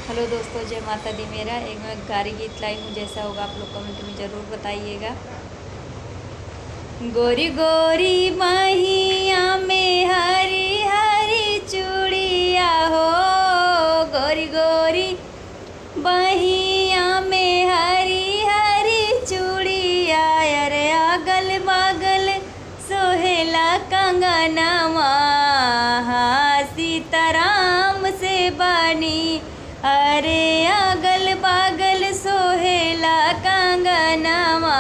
Hello दोस्तों, जय माता दी। मेरा एक मैं गारी गीत लाई हूँ, जैसा होगा आप लोग कमेंट में ज़रूर बताइएगा। गोरी गोरी बहिया में हरी हरी चूड़िया हो, गोरी गोरी बहिया में हरी हरी चूड़िया, अरे अगल बगल सोहेला कंगनवा, सीताराम से बनी, अरे अगल बगल सोहेला कंगनवा,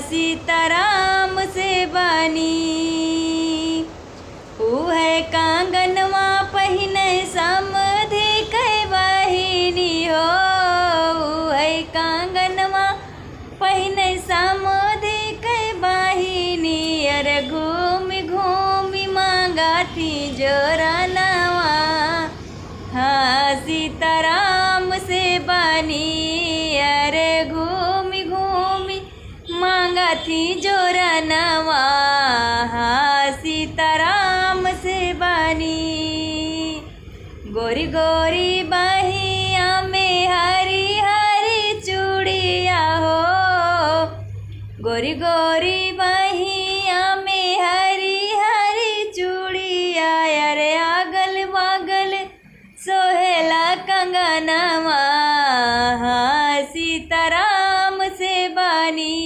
सीताराम से बनी। ऊ है कंगनवा पहिने समधि कह बहिनी हो, ऊ है कंगनवा पहिने समधि कह बहिनी, अरे घूमि घूमि मांगा थी जोरनवा, सीताराम से बनी, अरे घूमि घूमि मांगा थी जोरनवा, सीताराम से बनी। गोरी गोरी बहिया में हरी हरी चूड़िया हो, गोरी गोरी बहिया में हरी हरी चूड़िया, अरे अगल बगल सोहेला कंगनवा, सीताराम से बनी,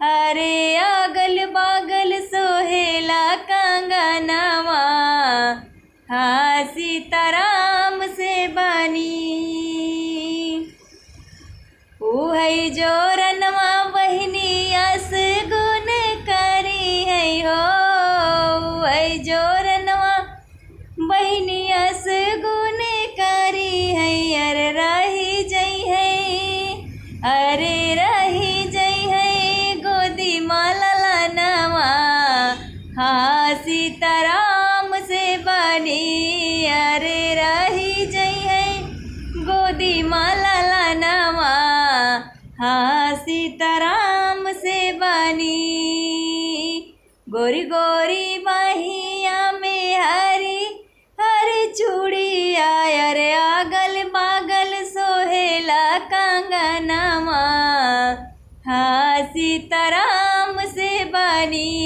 अरे अगल बगल सोहेला कंगनवा, सीताराम से बनी। ऊ है जोरनवा बहिनी अस गुण करी है हो, ऊ है जोरनवा बहिनी अस गुण करी है, अरे रही जई है, अरे रही जई है गोदी माला नवा, सीताराम से बनी, अरे रही जई है गोदी माला नवा, सीताराम से बनी। गोरी गोरी बहिया में हरी हरी चूड़िया, अरे अगल बगल सोहेला कंगनवा, सीताराम से बनी,